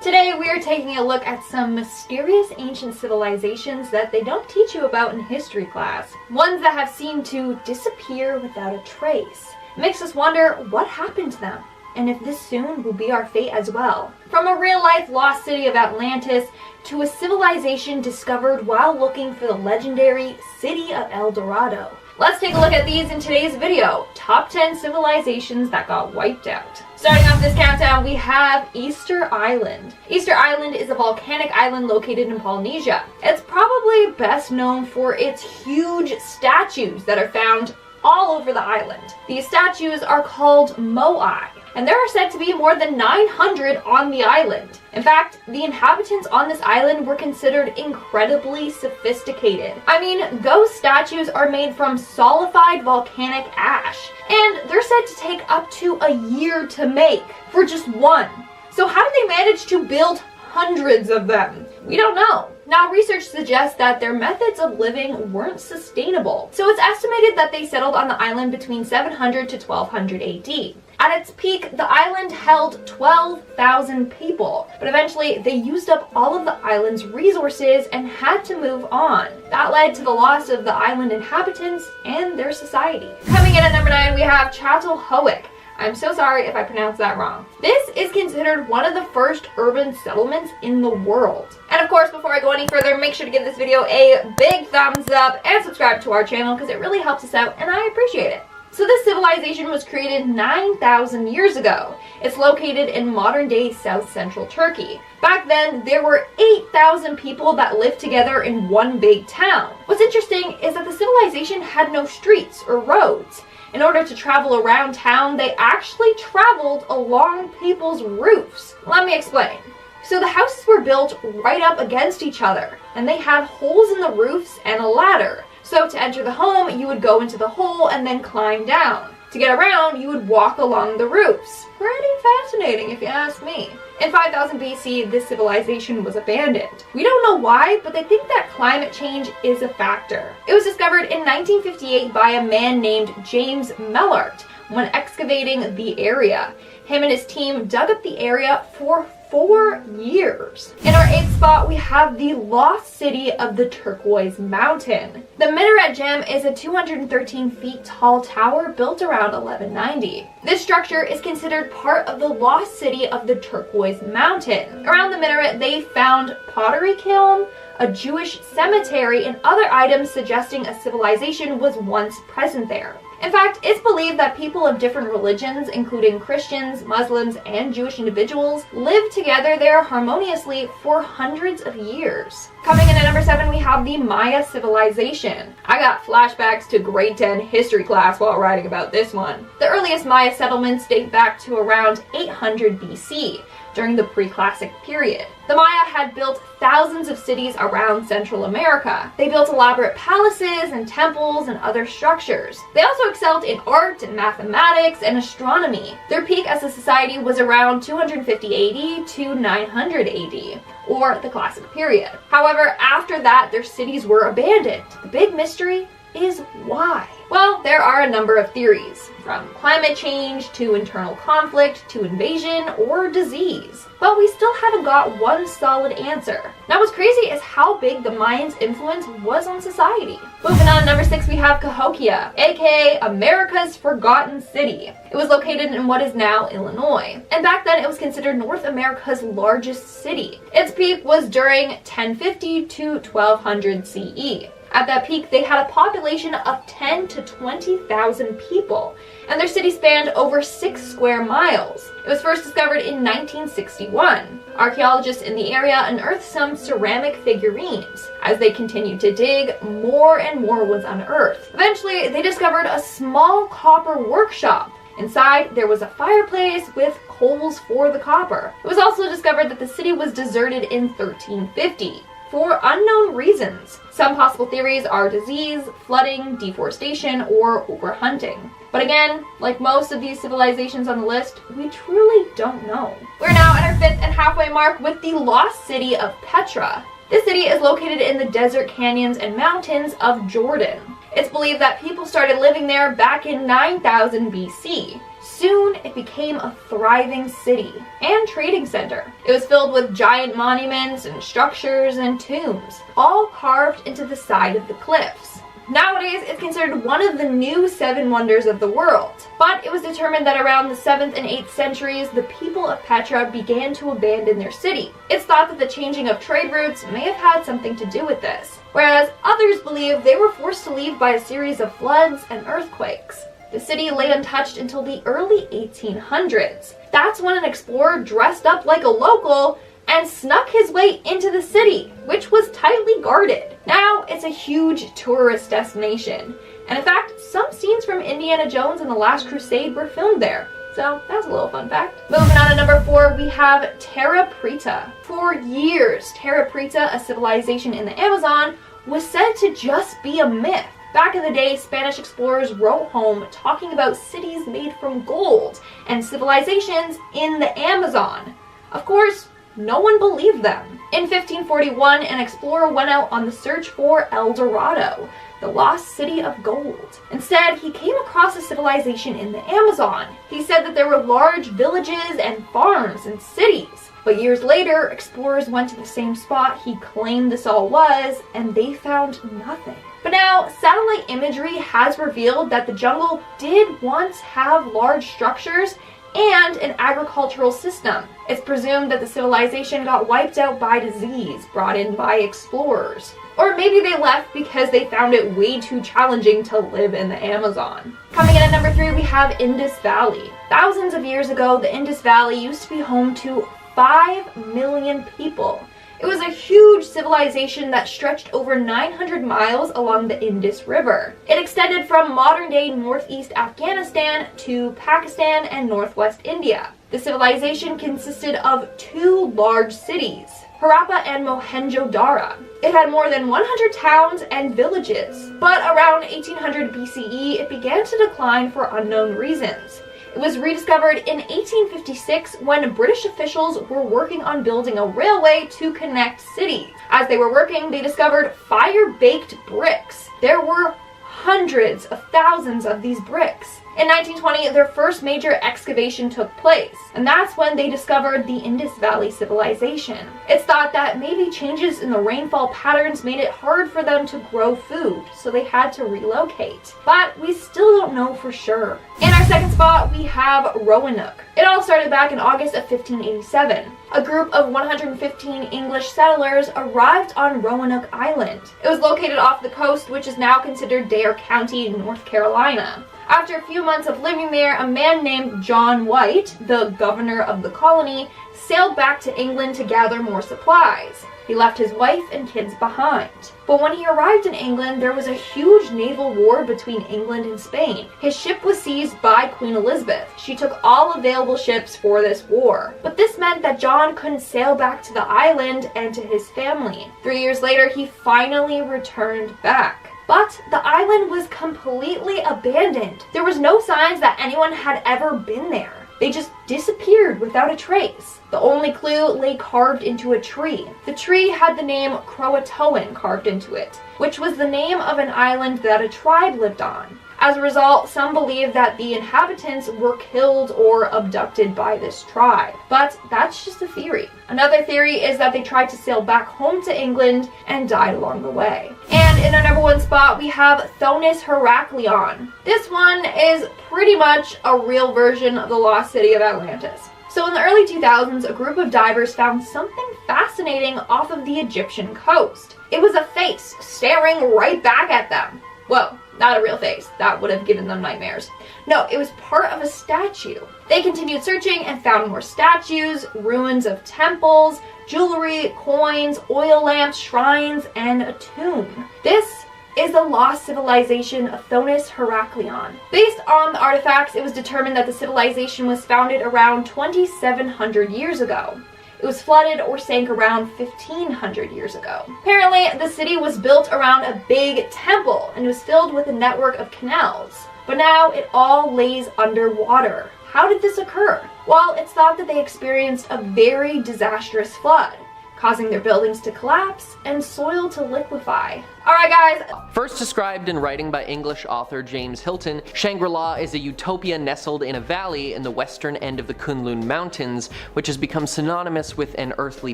Today we are taking a look at some mysterious ancient civilizations that they don't teach you about in history class. Ones that have seemed to disappear without a trace. It makes us wonder what happened to them, and if this soon will be our fate as well. From a real-life lost city of Atlantis to a civilization discovered while looking for the legendary city of El Dorado. Let's take a look at these in today's video. Top 10 civilizations that got wiped out. Starting off this countdown, we have Easter Island. Easter Island is a volcanic island located in Polynesia. It's probably best known for its huge statues that are found all over the island. These statues are called moai, and there are said to be more than 900 on the island. In fact, the inhabitants on this island were considered incredibly sophisticated. I mean, those statues are made from solidified volcanic ash, and they're said to take up to a year to make for just one. So how did they manage to build hundreds of them? We don't know. Now, research suggests that their methods of living weren't sustainable, so it's estimated that they settled on the island between 700 to 1200 AD. At its peak, the island held 12,000 people, but eventually they used up all of the island's resources and had to move on. That led to the loss of the island inhabitants and their society. Coming in at number 9, we have Çatalhöyük. I'm so sorry if I pronounced that wrong. This is considered one of the first urban settlements in the world. And of course, before I go any further, make sure to give this video a big thumbs up and subscribe to our channel because it really helps us out and I appreciate it. So this civilization was created 9,000 years ago. It's located in modern-day south-central Turkey. Back then, there were 8,000 people that lived together in one big town. What's interesting is that the civilization had no streets or roads. In order to travel around town, they actually traveled along people's roofs. Let me explain. So the houses were built right up against each other, and they had holes in the roofs and a ladder. So to enter the home, you would go into the hole and then climb down. To get around, you would walk along the roofs. Pretty fascinating if you ask me. In 5000 BC, this civilization was abandoned. We don't know why, but they think that climate change is a factor. It was discovered in 1958 by a man named James Mellart when excavating the area. Him and his team dug up the area for 4 years. In our 8th spot, we have the lost city of the Turquoise Mountain. The Minaret Gem is a 213 feet tall tower built around 1190. This structure is considered part of the lost city of the Turquoise Mountain. Around the minaret, they found pottery kiln, a Jewish cemetery, and other items suggesting a civilization was once present there. In fact, it's believed that people of different religions, including Christians, Muslims, and Jewish individuals, lived together there harmoniously for hundreds of years. Coming in at number 7, we have the Maya civilization. I got flashbacks to grade 10 history class while writing about this one. The earliest Maya settlements date back to around 800 BC. During the pre-classic period. The Maya had built thousands of cities around Central America. They built elaborate palaces and temples and other structures. They also excelled in art and mathematics and astronomy. Their peak as a society was around 250 AD to 900 AD, or the classic period. However, after that, their cities were abandoned. The big mystery is why? Well, there are a number of theories, from climate change to internal conflict to invasion or disease. But we still haven't got one solid answer. Now what's crazy is how big the Mayans' influence was on society. Moving on to number 6, we have Cahokia, aka America's Forgotten City. It was located in what is now Illinois. And back then it was considered North America's largest city. Its peak was during 1050 to 1200 CE. At that peak, they had a population of 10 to 20,000 people, and their city spanned over 6 square miles. It was first discovered in 1961. Archaeologists in the area unearthed some ceramic figurines. As they continued to dig, more and more was unearthed. Eventually, they discovered a small copper workshop. Inside, there was a fireplace with coals for the copper. It was also discovered that the city was deserted in 1350. For unknown reasons. Some possible theories are disease, flooding, deforestation, or overhunting. But again, like most of these civilizations on the list, we truly don't know. We're now at our 5th and halfway mark with the lost city of Petra. This city is located in the desert canyons and mountains of Jordan. It's believed that people started living there back in 9000 BC. Soon, it became a thriving city and trading center. It was filled with giant monuments and structures and tombs, all carved into the side of the cliffs. Nowadays, it's considered one of the new 7 wonders of the world. But it was determined that around the 7th and 8th centuries, the people of Petra began to abandon their city. It's thought that the changing of trade routes may have had something to do with this, whereas others believe they were forced to leave by a series of floods and earthquakes. The city lay untouched until the early 1800s. That's when an explorer dressed up like a local and snuck his way into the city, which was tightly guarded. Now it's a huge tourist destination, and in fact, some scenes from Indiana Jones and the Last Crusade were filmed there. So that's a little fun fact. Moving on to number 4, we have Terra Preta. For years, Terra Preta, a civilization in the Amazon, was said to just be a myth. Back in the day, Spanish explorers wrote home talking about cities made from gold and civilizations in the Amazon. Of course, no one believed them. In 1541, an explorer went out on the search for El Dorado, the lost city of gold. Instead, he came across a civilization in the Amazon. He said that there were large villages and farms and cities. But years later, explorers went to the same spot he claimed this all was, and they found nothing. But now, satellite imagery has revealed that the jungle did once have large structures and an agricultural system. It's presumed that the civilization got wiped out by disease brought in by explorers. Or maybe they left because they found it way too challenging to live in the Amazon. Coming in at number 3, we have Indus Valley. Thousands of years ago, the Indus Valley used to be home to 5 million people. It was a huge civilization that stretched over 900 miles along the Indus River. It extended from modern-day northeast Afghanistan to Pakistan and northwest India. The civilization consisted of 2 large cities, Harappa and Mohenjo-Daro. It had more than 100 towns and villages, but around 1800 BCE, it began to decline for unknown reasons. It was rediscovered in 1856 when British officials were working on building a railway to connect cities. As they were working, they discovered fire-baked bricks. There were hundreds of thousands of these bricks. In 1920, their first major excavation took place, and that's when they discovered the Indus Valley civilization. It's thought that maybe changes in the rainfall patterns made it hard for them to grow food, so they had to relocate. But we still don't know for sure. In our second spot, we have Roanoke. It all started back in August of 1587. A group of 115 English settlers arrived on Roanoke Island. It was located off the coast, which is now considered Dare County, North Carolina. After a few months of living there, a man named John White, the governor of the colony, sailed back to England to gather more supplies. He left his wife and kids behind. But when he arrived in England, there was a huge naval war between England and Spain. His ship was seized by Queen Elizabeth. She took all available ships for this war. But this meant that John couldn't sail back to the island and to his family. 3 years later, he finally returned back. But the island was completely abandoned. There was no signs that anyone had ever been there. They just disappeared without a trace. The only clue lay carved into a tree. The tree had the name Croatoan carved into it, which was the name of an island that a tribe lived on. As a result, some believe that the inhabitants were killed or abducted by this tribe. But that's just a theory. Another theory is that they tried to sail back home to England and died along the way. And in our number 1 spot, we have Thonis Heraklion. This one is pretty much a real version of the lost city of Atlantis. So in the early 2000s, a group of divers found something fascinating off of the Egyptian coast. It was a face staring right back at them. Whoa. Not a real face. That would have given them nightmares. No, it was part of a statue. They continued searching and found more statues, ruins of temples, jewelry, coins, oil lamps, shrines, and a tomb. This is the lost civilization of Thonis Heraklion. Based on the artifacts, it was determined that the civilization was founded around 2,700 years ago. It was flooded or sank around 1,500 years ago. Apparently, the city was built around a big temple and was filled with a network of canals. But now it all lays underwater. How did this occur? Well, it's thought that they experienced a very disastrous flood. causing their buildings to collapse and soil to liquefy. Alright guys. First described in writing by English author James Hilton, Shangri-La is a utopia nestled in a valley in the western end of the Kunlun Mountains, which has become synonymous with an earthly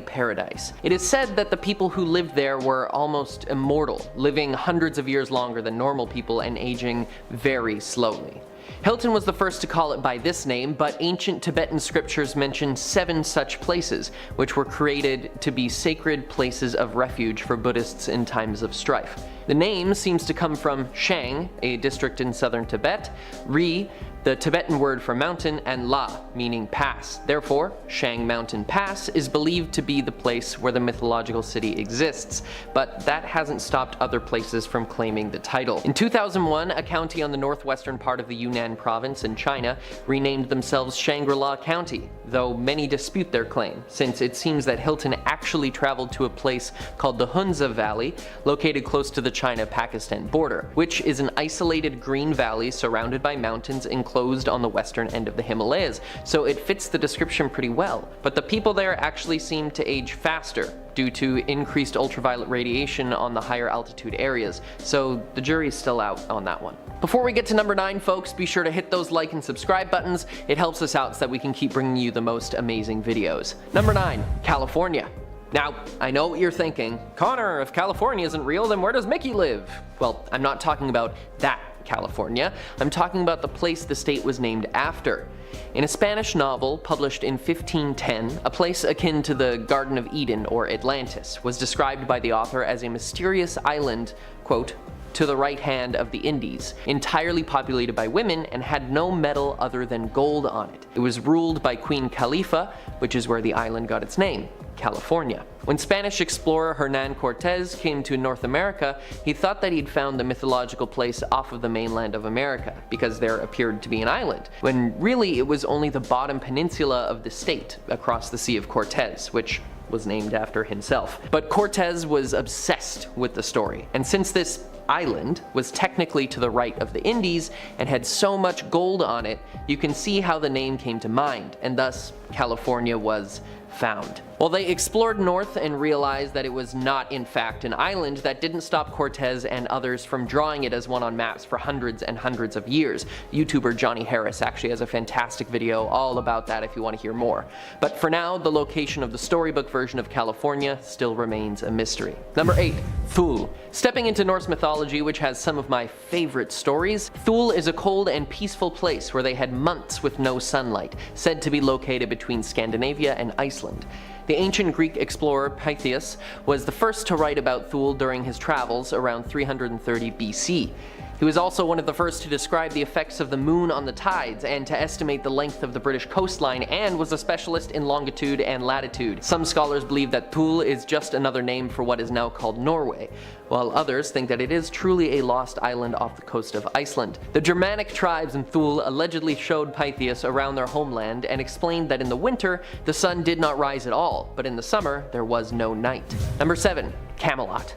paradise. It is said that the people who lived there were almost immortal, living hundreds of years longer than normal people and aging very slowly. Hilton was the first to call it by this name, but ancient Tibetan scriptures mention 7 such places, which were created to be sacred places of refuge for Buddhists in times of strife. The name seems to come from Shang, a district in southern Tibet, Ri, the Tibetan word for mountain, and La, meaning pass. Therefore, Shang Mountain Pass is believed to be the place where the mythological city exists, but that hasn't stopped other places from claiming the title. In 2001, a county on the northwestern part of the Yunnan province in China renamed themselves Shangri-La County, though many dispute their claim, since it seems that Hilton actually traveled to a place called the Hunza Valley, located close to the China-Pakistan border, which is an isolated green valley surrounded by mountains enclosed on the western end of the Himalayas, so it fits the description pretty well. But the people there actually seem to age faster due to increased ultraviolet radiation on the higher altitude areas, so the jury's still out on that one. Before we get to number 9, folks, be sure to hit those like and subscribe buttons. It helps us out so that we can keep bringing you the most amazing videos. Number 9, California. Now, I know what you're thinking. Connor, if California isn't real, then where does Mickey live? Well, I'm not talking about that California. I'm talking about the place the state was named after. In a Spanish novel published in 1510, a place akin to the Garden of Eden or Atlantis was described by the author as a mysterious island, quote, to the right hand of the Indies, entirely populated by women and had no metal other than gold on it. It was ruled by Queen Khalifa, which is where the island got its name, California. When Spanish explorer Hernan Cortez came to North America, he thought that he'd found the mythological place off of the mainland of America, because there appeared to be an island, when really it was only the bottom peninsula of the state across the Sea of Cortez, which was named after himself. But Cortez was obsessed with the story, and since this island was technically to the right of the Indies and had so much gold on it, you can see how the name came to mind, and thus California was found. Well, they explored north and realized that it was not in fact an island. That didn't stop Cortez and others from drawing it as one on maps for hundreds and hundreds of years. YouTuber Johnny Harris actually has a fantastic video all about that if you want to hear more. But for now, the location of the storybook version of California still remains a mystery. Number 8, Thule. Stepping into Norse mythology, which has some of my favorite stories, Thule is a cold and peaceful place where they had months with no sunlight, said to be located between Scandinavia and Iceland. The ancient Greek explorer Pytheas was the first to write about Thule during his travels around 330 BC. He was also one of the first to describe the effects of the moon on the tides and to estimate the length of the British coastline, and was a specialist in longitude and latitude. Some scholars believe that Thule is just another name for what is now called Norway, while others think that it is truly a lost island off the coast of Iceland. The Germanic tribes in Thule allegedly showed Pytheas around their homeland and explained that in the winter, the sun did not rise at all, but in the summer, there was no night. Number 7, Camelot.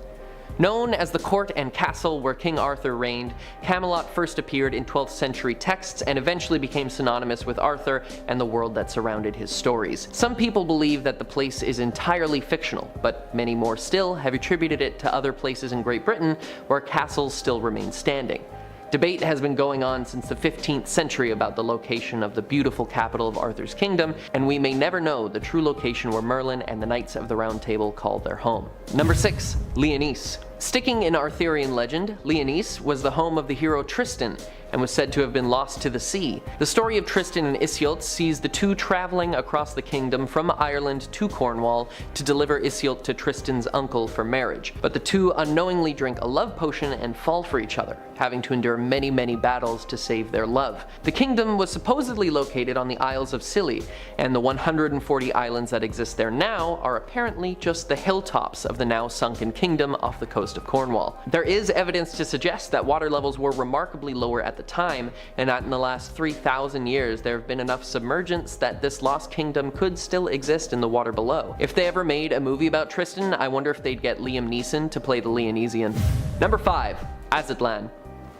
Known as the court and castle where King Arthur reigned, Camelot first appeared in 12th century texts and eventually became synonymous with Arthur and the world that surrounded his stories. Some people believe that the place is entirely fictional, but many more still have attributed it to other places in Great Britain where castles still remain standing. Debate has been going on since the 15th century about the location of the beautiful capital of Arthur's kingdom, and we may never know the true location where Merlin and the Knights of the Round Table called their home. Number 6, Leonese. Sticking in Arthurian legend, Leonese was the home of the hero Tristan, and was said to have been lost to the sea. The story of Tristan and Iseult sees the two traveling across the kingdom from Ireland to Cornwall to deliver Iseult to Tristan's uncle for marriage, but the two unknowingly drink a love potion and fall for each other, having to endure many battles to save their love. The kingdom was supposedly located on the Isles of Scilly, and the 140 islands that exist there now are apparently just the hilltops of the now sunken kingdom off the coast of Cornwall. There is evidence to suggest that water levels were remarkably lower at the time, and that in the last 3,000 years there have been enough submergence that this lost kingdom could still exist in the water below. If they ever made a movie about Tristan, I wonder if they'd get Liam Neeson to play the Leonesian. Number 5, Aztlan.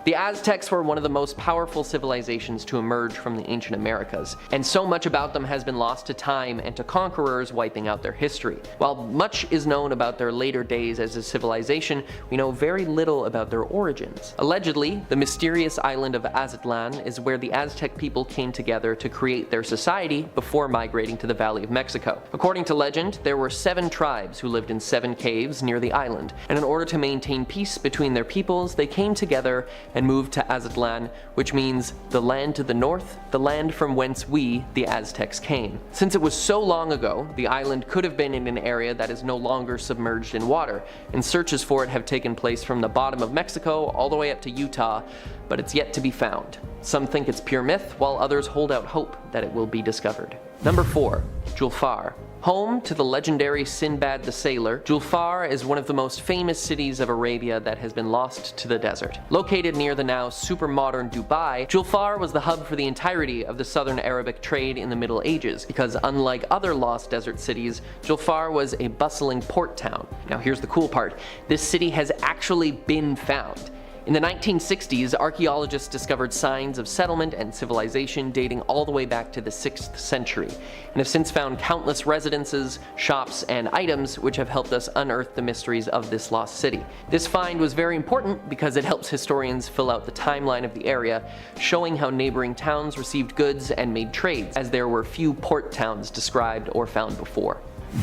The Aztecs were one of the most powerful civilizations to emerge from the ancient Americas, and so much about them has been lost to time and to conquerors wiping out their history. While much is known about their later days as a civilization, we know very little about their origins. Allegedly, the mysterious island of Aztlan is where the Aztec people came together to create their society before migrating to the Valley of Mexico. According to legend, there were 7 tribes who lived in 7 caves near the island, and in order to maintain peace between their peoples, they came together and moved to Aztlan, which means the land to the north, the land from whence we, the Aztecs, came. Since it was so long ago, the island could have been in an area that is no longer submerged in water, and searches for it have taken place from the bottom of Mexico all the way up to Utah, but it's yet to be found. Some think it's pure myth, while others hold out hope that it will be discovered. Number 4. Julfar. Home to the legendary Sinbad the Sailor, Julfar is one of the most famous cities of Arabia that has been lost to the desert. Located near the now super modern Dubai, Julfar was the hub for the entirety of the southern Arabic trade in the Middle Ages, because unlike other lost desert cities, Julfar was a bustling port town. Now here's the cool part, this city has actually been found. In the 1960s, archaeologists discovered signs of settlement and civilization dating all the way back to the 6th century, and have since found countless residences, shops, and items which have helped us unearth the mysteries of this lost city. This find was very important because it helps historians fill out the timeline of the area, showing how neighboring towns received goods and made trades, as there were few port towns described or found before.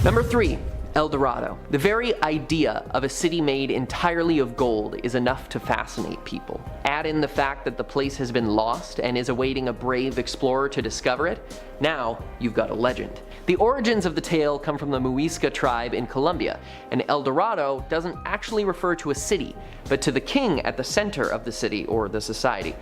Number 3. El Dorado. The very idea of a city made entirely of gold is enough to fascinate people. Add in the fact that the place has been lost and is awaiting a brave explorer to discover it, now you've got a legend. The origins of the tale come from the Muisca tribe in Colombia, and El Dorado doesn't actually refer to a city, but to the king at the center of the city or the society.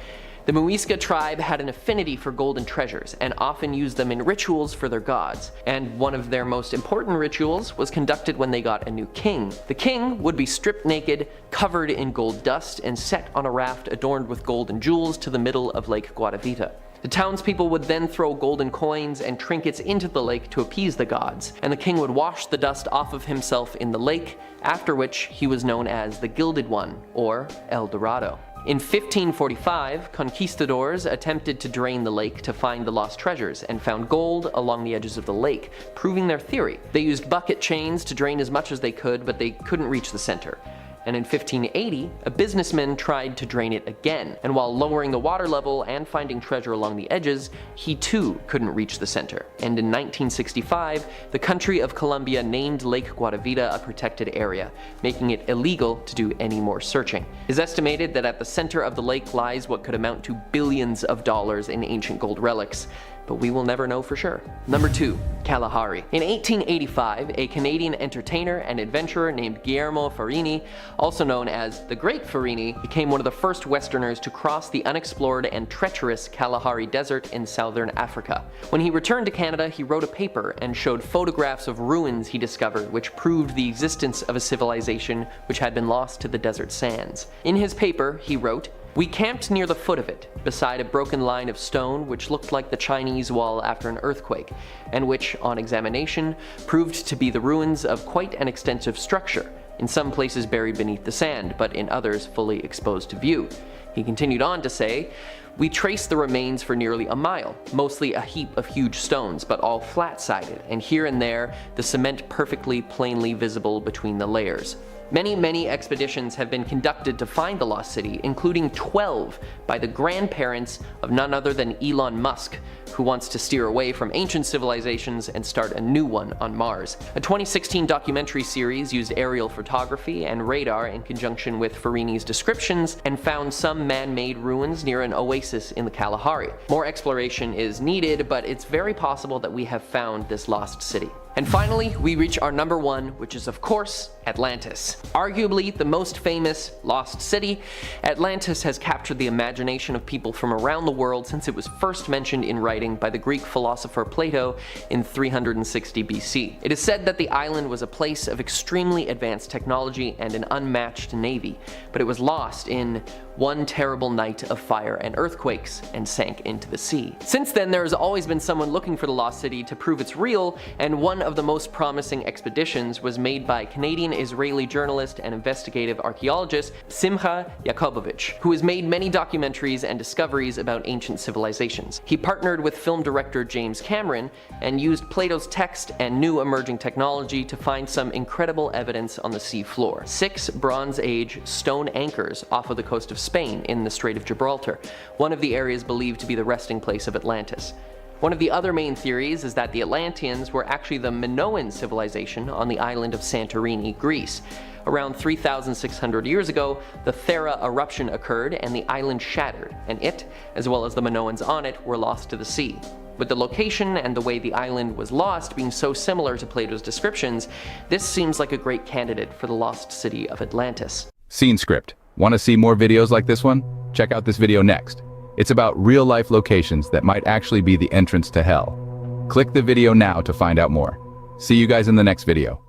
The Muisca tribe had an affinity for golden treasures and often used them in rituals for their gods, and one of their most important rituals was conducted when they got a new king. The king would be stripped naked, covered in gold dust, and set on a raft adorned with gold and jewels to the middle of Lake Guatavita. The townspeople would then throw golden coins and trinkets into the lake to appease the gods, and the king would wash the dust off of himself in the lake, after which he was known as the Gilded One, or El Dorado. In 1545, conquistadors attempted to drain the lake to find the lost treasures and found gold along the edges of the lake, proving their theory. They used bucket chains to drain as much as they could, but they couldn't reach the center. And in 1580, a businessman tried to drain it again, and while lowering the water level and finding treasure along the edges, he too couldn't reach the center. And in 1965, the country of Colombia named Lake Guatavita a protected area, making it illegal to do any more searching. It is estimated that at the center of the lake lies what could amount to billions of dollars in ancient gold relics, but we will never know for sure. Number 2. Kalahari. In 1885, a Canadian entertainer and adventurer named Guillermo Farini, also known as the Great Farini, became one of the first Westerners to cross the unexplored and treacherous Kalahari Desert in southern Africa. When he returned to Canada, he wrote a paper and showed photographs of ruins he discovered which proved the existence of a civilization which had been lost to the desert sands. In his paper, he wrote, "We camped near the foot of it, beside a broken line of stone which looked like the Chinese wall after an earthquake, and which, on examination, proved to be the ruins of quite an extensive structure, in some places buried beneath the sand, but in others fully exposed to view." He continued on to say, "We traced the remains for nearly a mile, mostly a heap of huge stones, but all flat-sided, and here and there the cement perfectly plainly visible between the layers. Many expeditions have been conducted to find the lost city, including 12 by the grandparents of none other than Elon Musk, who wants to steer away from ancient civilizations and start a new one on Mars. A 2016 documentary series used aerial photography and radar in conjunction with Farini's descriptions and found some man-made ruins near an oasis in the Kalahari. More exploration is needed, but it's very possible that we have found this lost city. And finally, we reach our number 1, which is of course Atlantis. Arguably the most famous lost city, Atlantis has captured the imagination of people from around the world since it was first mentioned in writing by the Greek philosopher Plato in 360 BC. It is said that the island was a place of extremely advanced technology and an unmatched navy, but it was lost in one terrible night of fire and earthquakes and sank into the sea. Since then, there has always been someone looking for the lost city to prove it's real, and one of the most promising expeditions was made by Canadian Canadian Israeli journalist and investigative archaeologist Simcha Yakubovich, who has made many documentaries and discoveries about ancient civilizations. He partnered with film director James Cameron and used Plato's text and new emerging technology to find some incredible evidence on the sea floor. 6 Bronze Age stone anchors off of the coast of Spain in the Strait of Gibraltar, one of the areas believed to be the resting place of Atlantis. One of the other main theories is that the Atlanteans were actually the Minoan civilization on the island of Santorini, Greece. Around 3,600 years ago, the Thera eruption occurred and the island shattered, and it, as well as the Minoans on it, were lost to the sea. With the location and the way the island was lost being so similar to Plato's descriptions, this seems like a great candidate for the lost city of Atlantis. Scene script. Want to see more videos like this one? Check out this video next. It's about real-life locations that might actually be the entrance to hell. Click the video now to find out more. See you guys in the next video.